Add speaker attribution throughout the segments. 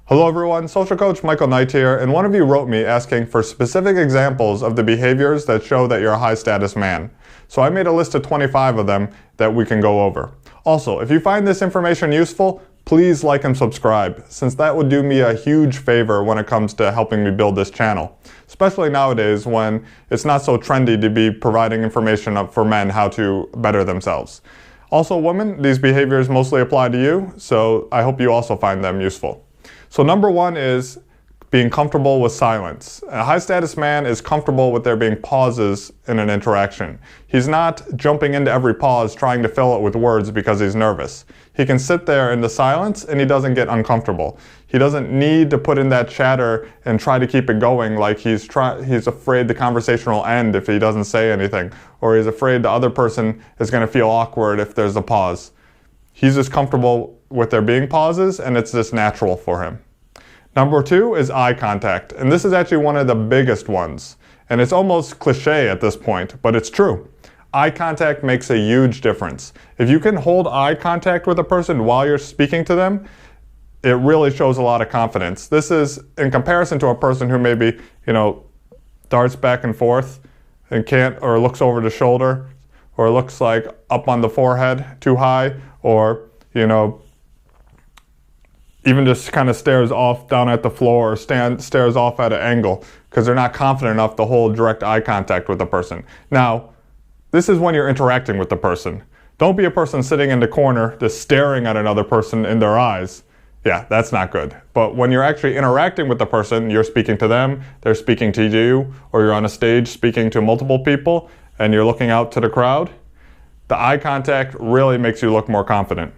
Speaker 1: Hello everyone, Social Coach Michael Knight here, and one of you wrote me asking for specific examples of the behaviors that show that you're a high status man. So I made a list of 25 of them that we can go over. Also, if you find this information useful, please like and subscribe, since that would do me a huge favor when it comes to helping me build this channel. Especially nowadays when it's not so trendy to be providing information for men how to better themselves. Also women, these behaviors mostly apply to you, so I hope you also find them useful. So number one is being comfortable with silence. A high status man is comfortable with there being pauses in an interaction. He's not jumping into every pause trying to fill it with words because he's nervous. He can sit there in the silence and he doesn't get uncomfortable. He doesn't need to put in that chatter and try to keep it going like he's afraid the conversation will end if he doesn't say anything, or he's afraid the other person is going to feel awkward if there's a pause. He's just comfortable with there being pauses, and it's just natural for him. Number two is eye contact, and this is actually one of the biggest ones. And it's almost cliche at this point, but it's true. Eye contact makes a huge difference. If you can hold eye contact with a person while you're speaking to them, it really shows a lot of confidence. This is in comparison to a person who maybe, darts back and forth and can't, or looks over the shoulder, or looks like up on the forehead too high, or, even just kind of stares off down at the floor or stares off at an angle because they're not confident enough to hold direct eye contact with the person. Now, this is when you're interacting with the person. Don't be a person sitting in the corner just staring at another person in their eyes. Yeah, that's not good. But when you're actually interacting with the person, you're speaking to them, they're speaking to you, or you're on a stage speaking to multiple people and you're looking out to the crowd, the eye contact really makes you look more confident.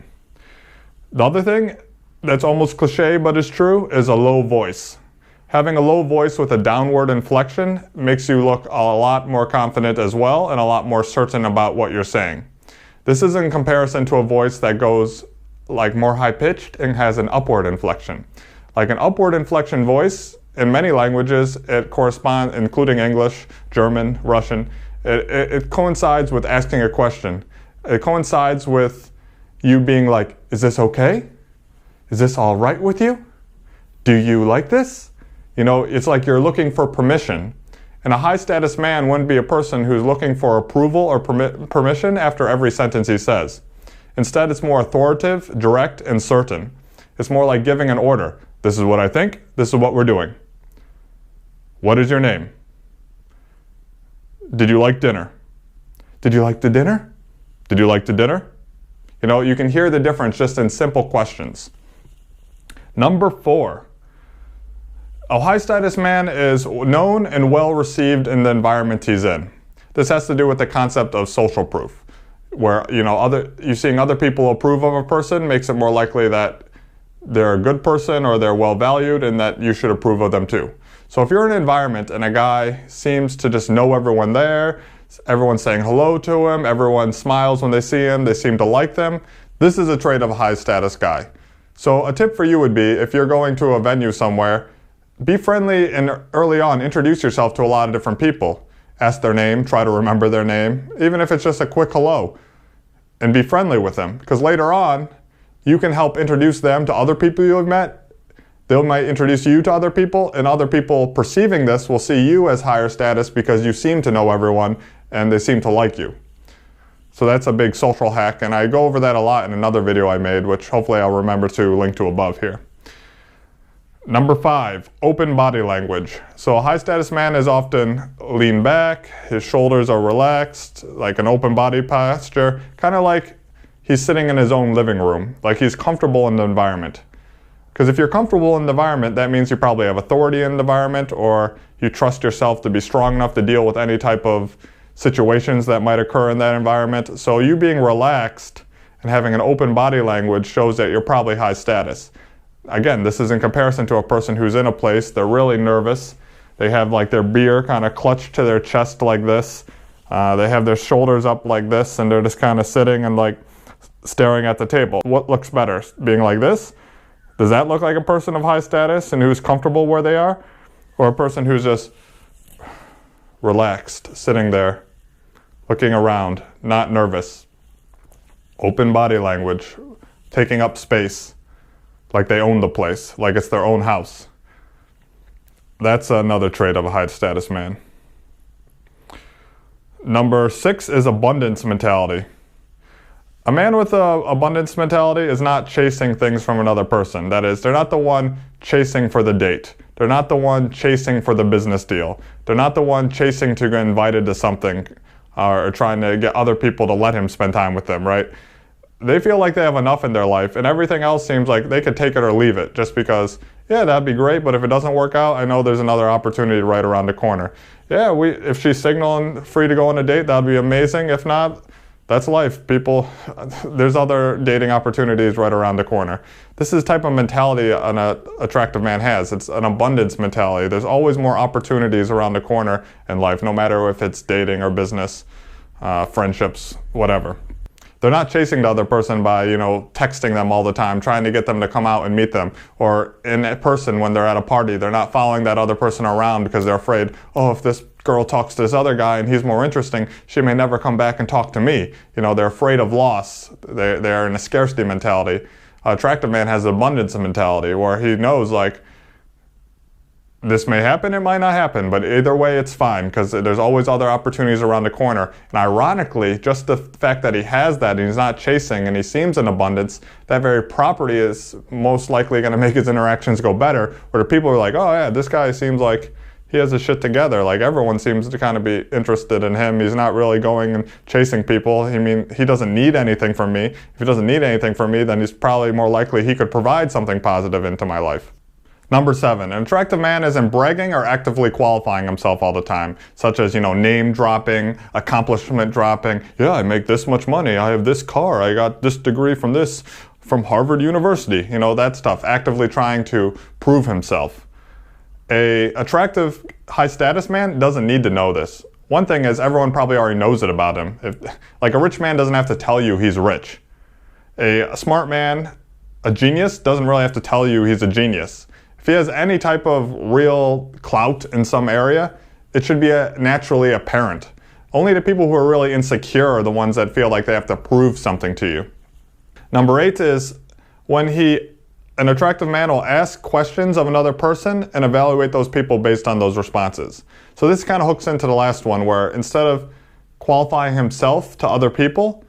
Speaker 1: The other thing that's almost cliche but is true is a low voice. Having a low voice with a downward inflection makes you look a lot more confident as well and a lot more certain about what you're saying. This is in comparison to a voice that goes like more high-pitched and has an upward inflection. Like an upward inflection voice, in many languages, it corresponds, including English, German, Russian, it coincides with asking a question. It coincides with you being like, is this okay? Is this all right with you? Do you like this? It's like you're looking for permission. And a high status man wouldn't be a person who's looking for approval or permission after every sentence he says. Instead, it's more authoritative, direct, and certain. It's more like giving an order. This is what I think, this is what we're doing. What is your name? Did you like dinner? Did you like the dinner? Did you like the dinner? You can hear the difference just in simple questions. Number four, a high status man is known and well received in the environment he's in. This has to do with the concept of social proof, where you seeing other people approve of a person makes it more likely that they're a good person or they're well valued and that you should approve of them too. So if you're in an environment and a guy seems to just know everyone there, everyone's saying hello to him, everyone smiles when they see him, they seem to like them, this is a trait of a high status guy. So a tip for you would be, if you're going to a venue somewhere, be friendly and early on introduce yourself to a lot of different people. Ask their name, try to remember their name, even if it's just a quick hello, and be friendly with them. Because later on, you can help introduce them to other people you have met. They might introduce you to other people, and other people perceiving this will see you as higher status because you seem to know everyone and they seem to like you. So that's a big social hack, and I go over that a lot in another video I made, which hopefully I'll remember to link to above here. Number five, open body language. So a high status man is often lean back, his shoulders are relaxed, like an open body posture, kind of like he's sitting in his own living room, like he's comfortable in the environment. Because if you're comfortable in the environment, that means you probably have authority in the environment, or you trust yourself to be strong enough to deal with any type of situations that might occur in that environment. So you being relaxed and having an open body language shows that you're probably high status. Again, this is in comparison to a person who's in a place, they're really nervous, they have like their beer kind of clutched to their chest like this, they have their shoulders up like this, and they're just kind of sitting and like staring at the table. What looks better, being like this? Does that look like a person of high status and who's comfortable where they are? Or a person who's just relaxed, sitting there, looking around, not nervous? Open body language, taking up space. like they own the place, like it's their own house. That's another trait of a high status man. Number 6 is abundance mentality. A man with an abundance mentality is not chasing things from another person. That is, they're not the one chasing for the date. They're not the one chasing for the business deal. They're not the one chasing to get invited to something or trying to get other people to let him spend time with them, right? They feel like they have enough in their life, and everything else seems like they could take it or leave it just because, yeah, that'd be great, but if it doesn't work out, I know there's another opportunity right around the corner. Yeah, if she's signaling free to go on a date, that'd be amazing. If not, that's life. People, there's other dating opportunities right around the corner. This is the type of mentality an attractive man has. It's an abundance mentality. There's always more opportunities around the corner in life, no matter if it's dating or business, friendships, whatever. They're not chasing the other person by, texting them all the time, trying to get them to come out and meet them. Or in person when they're at a party, they're not following that other person around because they're afraid, oh, if this girl talks to this other guy and he's more interesting, she may never come back and talk to me. They're afraid of loss. They're in a scarcity mentality. An attractive man has an abundance mentality where he knows, like, this may happen, it might not happen, but either way it's fine because there's always other opportunities around the corner. And ironically, just the fact that he has that and he's not chasing and he seems in abundance, that very property is most likely going to make his interactions go better, where the people are like, oh yeah, this guy seems like he has his shit together. Like everyone seems to kind of be interested in him. He's not really going and chasing people. He doesn't need anything from me. If he doesn't need anything from me, then he's probably more likely he could provide something positive into my life. Number 7, an attractive man isn't bragging or actively qualifying himself all the time, such as, name dropping, accomplishment dropping. Yeah, I make this much money. I have this car. I got this degree from Harvard University. That stuff. Actively trying to prove himself. A attractive, high status man doesn't need to know this. One thing is everyone probably already knows it about him. Like a rich man doesn't have to tell you he's rich. A smart man, a genius, doesn't really have to tell you he's a genius. If he has any type of real clout in some area, it should be naturally apparent. Only the people who are really insecure are the ones that feel like they have to prove something to you. Number 8 is when an attractive man will ask questions of another person and evaluate those people based on those responses. So this kind of hooks into the last one where instead of qualifying himself to other people,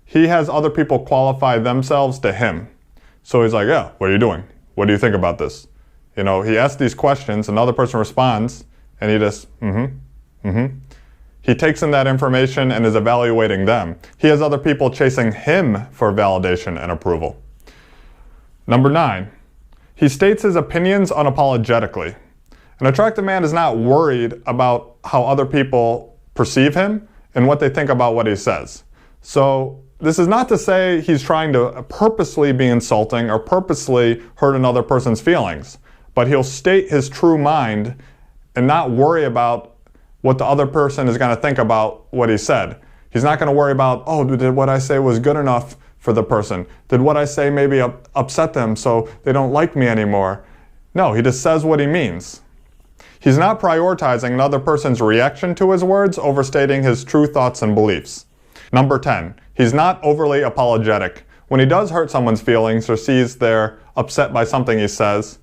Speaker 1: he has other people qualify themselves to him. So he's like, yeah, what are you doing? What do you think about this? He asks these questions, another person responds, and he just, He takes in that information and is evaluating them. He has other people chasing him for validation and approval. Number 9, he states his opinions unapologetically. An attractive man is not worried about how other people perceive him and what they think about what he says. So this is not to say he's trying to purposely be insulting or purposely hurt another person's feelings. But he'll state his true mind and not worry about what the other person is going to think about what he said. He's not going to worry about, oh, did what I say was good enough for the person? Did what I say maybe upset them so they don't like me anymore? No, he just says what he means. He's not prioritizing another person's reaction to his words, overstating his true thoughts and beliefs. Number 10, he's not overly apologetic. When he does hurt someone's feelings or sees they're upset by something he says,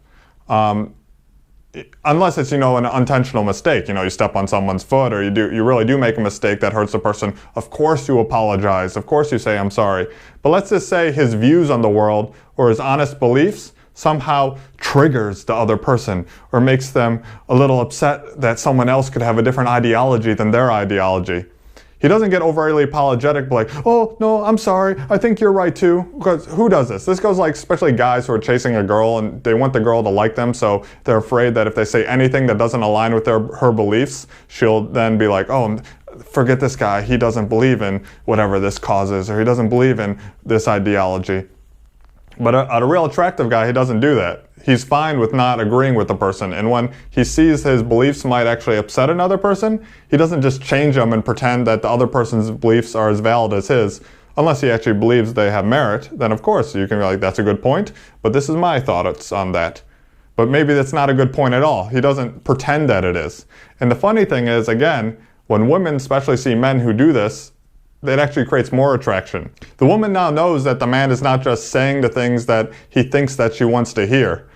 Speaker 1: unless it's, an unintentional mistake, you step on someone's foot or you really do make a mistake that hurts the person, of course you apologize, of course you say I'm sorry. But let's just say his views on the world or his honest beliefs somehow triggers the other person or makes them a little upset that someone else could have a different ideology than their ideology. He doesn't get overly apologetic, like, oh, no, I'm sorry, I think you're right too. Because who does this? This goes like, especially guys who are chasing a girl and they want the girl to like them, so they're afraid that if they say anything that doesn't align with her beliefs, she'll then be like, oh, forget this guy, he doesn't believe in whatever this cause is, or he doesn't believe in this ideology. But a real attractive guy, he doesn't do that. He's fine with not agreeing with the person. And when he sees his beliefs might actually upset another person, he doesn't just change them and pretend that the other person's beliefs are as valid as his. Unless he actually believes they have merit, then of course you can be like, that's a good point, but this is my thoughts on that. But maybe that's not a good point at all. He doesn't pretend that it is. And the funny thing is, again, when women especially see men who do this, it actually creates more attraction. The woman now knows that the man is not just saying the things that he thinks that she wants to hear.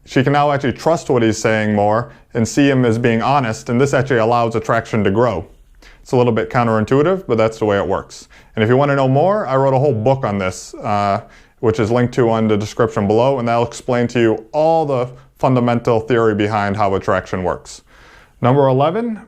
Speaker 1: She can now actually trust what he's saying more and see him as being honest, and this actually allows attraction to grow. It's a little bit counterintuitive, but that's the way it works. And if you want to know more, I wrote a whole book on this, which is linked to on the description below, and that'll explain to you all the fundamental theory behind how attraction works. Number 11,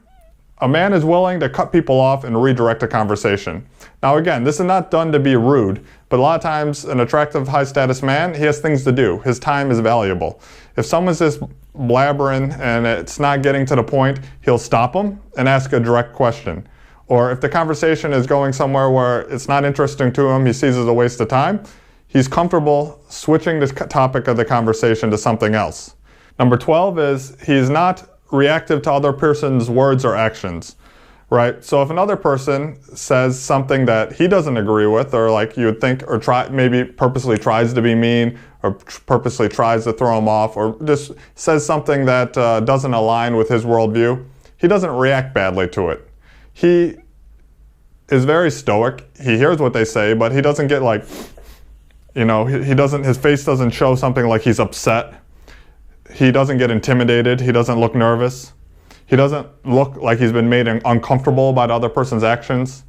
Speaker 1: a man is willing to cut people off and redirect a conversation. Now again, this is not done to be rude, but a lot of times an attractive high status man, he has things to do. His time is valuable. If someone's just blabbering and it's not getting to the point, he'll stop them and ask a direct question. Or if the conversation is going somewhere where it's not interesting to him, he sees it as a waste of time, he's comfortable switching the topic of the conversation to something else. Number 12 is he's not reactive to other person's words or actions, right? So if another person says something that he doesn't agree with, or like you would think, or maybe purposely tries to be mean, or purposely tries to throw him off, or just says something that doesn't align with his worldview, he doesn't react badly to it. He is very stoic. He hears what they say, but he doesn't get like, you know, his face doesn't show something like he's upset. He doesn't get intimidated. He doesn't look nervous. He doesn't look like he's been made uncomfortable by the other person's actions.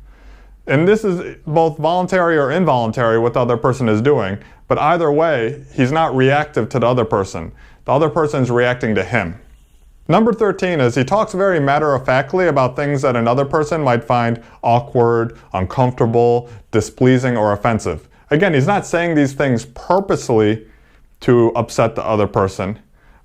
Speaker 1: And this is both voluntary or involuntary what the other person is doing. But either way, he's not reactive to the other person. The other person's reacting to him. Number 13 is he talks very matter-of-factly about things that another person might find awkward, uncomfortable, displeasing, or offensive. Again, he's not saying these things purposely to upset the other person.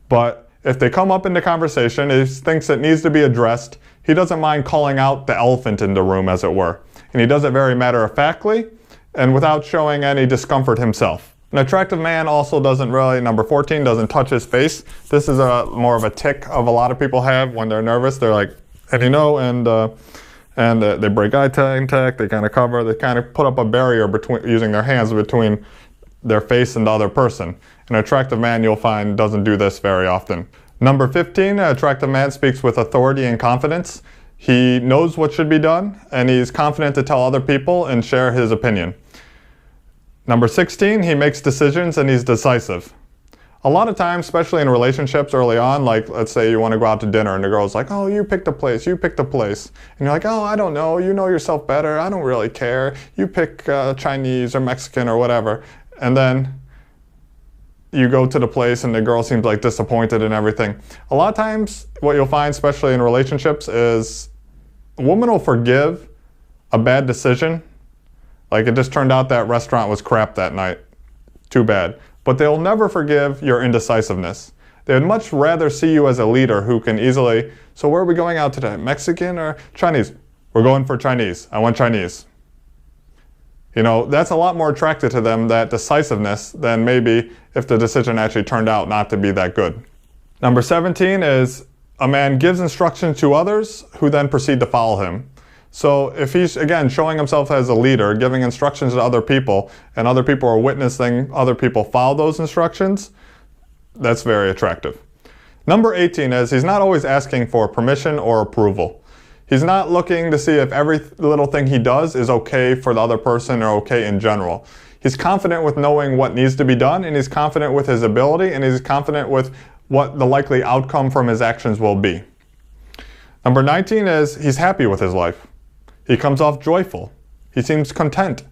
Speaker 1: But if they come up in the conversation, he thinks it needs to be addressed, he doesn't mind calling out the elephant in the room, as it were. And he does it very matter-of-factly and without showing any discomfort himself. An attractive man also doesn't really, number 14, doesn't touch his face. This is more of a tick of a lot of people have when they're nervous. They're like, and you know, and they break eye contact, they kind of cover, they kind of put up a barrier between, using their hands between their face and the other person. An attractive man, you'll find, doesn't do this very often. Number 15, an attractive man speaks with authority and confidence. He knows what should be done, and he's confident to tell other people and share his opinion. Number 16, he makes decisions and he's decisive. A lot of times, especially in relationships early on, like let's say you want to go out to dinner and the girl's like, oh, you picked a place, you picked a place. And you're like, oh, I don't know, you know yourself better, I don't really care. You pick Chinese or Mexican or whatever. And then you go to the place and the girl seems like disappointed and everything. A lot of times what you'll find, especially in relationships, is a woman will forgive a bad decision. Like it just turned out that restaurant was crap that night. Too bad. But they'll never forgive your indecisiveness. They would much rather see you as a leader who can easily, so where are we going out today? Mexican or Chinese? We're going for Chinese. I want Chinese. You know, that's a lot more attractive to them, that decisiveness, than maybe if the decision actually turned out not to be that good. Number 17 is a man gives instructions to others who then proceed to follow him. So if he's, again, showing himself as a leader, giving instructions to other people, and other people are witnessing other people follow those instructions, that's very attractive. Number 18 is he's not always asking for permission or approval. He's not looking to see if every little thing he does is okay for the other person or okay in general. He's confident with knowing what needs to be done, and he's confident with his ability, and he's confident with what the likely outcome from his actions will be. Number 19 is he's happy with his life. He comes off joyful. He seems content.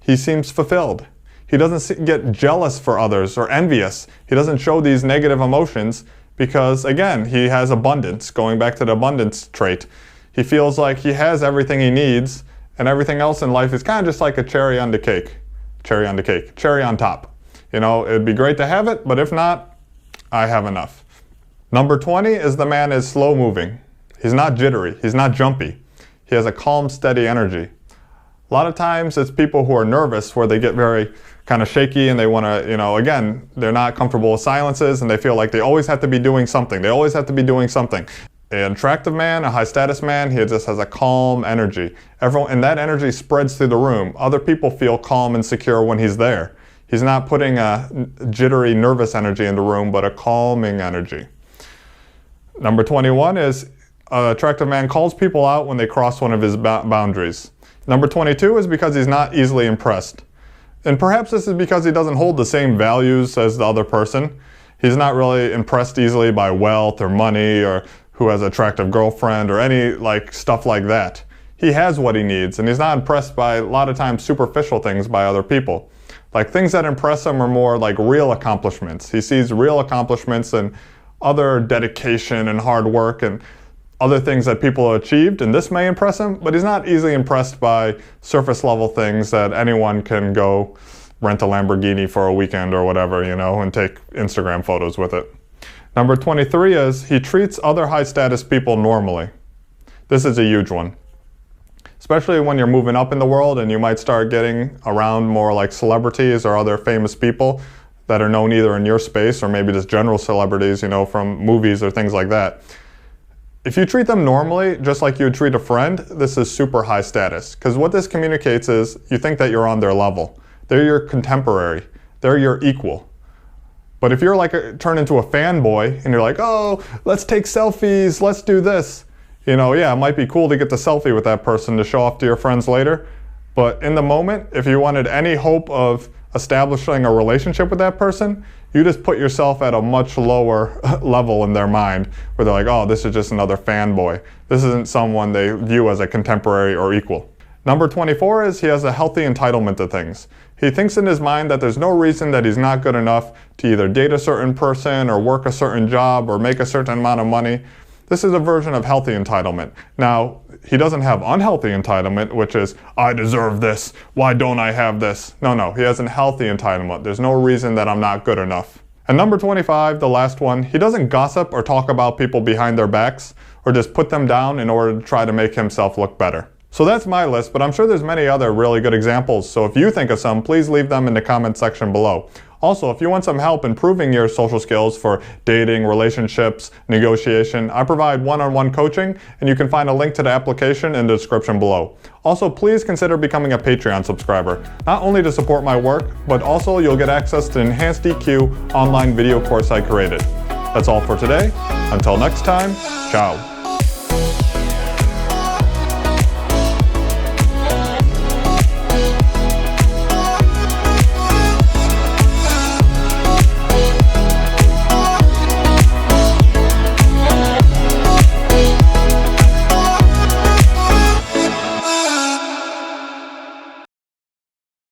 Speaker 1: He seems fulfilled. He doesn't get jealous for others or envious. He doesn't show these negative emotions because, again, he has abundance, going back to the abundance trait. He feels like he has everything he needs, and everything else in life is kind of just like a cherry on the cake. Cherry on the cake. Cherry on top. You know, it'd be great to have it, but if not, I have enough. Number 20 is the man is slow moving. He's not jittery. He's not jumpy. He has a calm, steady energy. A lot of times it's people who are nervous where they get very kind of shaky and they want to, you know, again, they're not comfortable with silences and they feel like they always have to be doing something. They always have to be doing something. An attractive man, a high status man, he just has a calm energy. And that energy spreads through the room. Other people feel calm and secure when he's there. He's not putting a jittery, nervous energy in the room, but a calming energy. Number 21 is an attractive man calls people out when they cross one of his boundaries. Number 22 is because he's not easily impressed. And perhaps this is because he doesn't hold the same values as the other person. He's not really impressed easily by wealth or money or who has an attractive girlfriend or any stuff like that. He has what he needs, and he's not impressed by a lot of times superficial things by other people. Like things that impress him are more like real accomplishments. He sees real accomplishments and other dedication and hard work and other things that people have achieved, and this may impress him, but he's not easily impressed by surface level things that anyone can go rent a Lamborghini for a weekend or whatever, and take Instagram photos with it. Number 23 is he treats other high status people normally. This is a huge one. Especially when you're moving up in the world and you might start getting around more like celebrities or other famous people that are known either in your space or maybe just general celebrities, from movies or things like that. If you treat them normally, just like you would treat a friend, this is super high status. Because what this communicates is you think that you're on their level. They're your contemporary. They're your equal. But if you're turn into a fanboy and you're like, oh, let's take selfies, let's do this. Yeah, it might be cool to get the selfie with that person to show off to your friends later. But in the moment, if you wanted any hope of establishing a relationship with that person, you just put yourself at a much lower level in their mind where they're like, oh, this is just another fanboy. This isn't someone they view as a contemporary or equal. Number 24 is he has a healthy entitlement to things. He thinks in his mind that there's no reason that he's not good enough to either date a certain person or work a certain job or make a certain amount of money. This is a version of healthy entitlement. Now, he doesn't have unhealthy entitlement, which is, I deserve this, why don't I have this? No, he has a healthy entitlement. There's no reason that I'm not good enough. And number 25, the last one, he doesn't gossip or talk about people behind their backs or just put them down in order to try to make himself look better. So that's my list, but I'm sure there's many other really good examples, so if you think of some, please leave them in the comment section below. Also, if you want some help improving your social skills for dating, relationships, negotiation, I provide one-on-one coaching, and you can find a link to the application in the description below. Also, please consider becoming a Patreon subscriber, not only to support my work, but also you'll get access to the Enhanced EQ online video course I created. That's all for today. Until next time, ciao.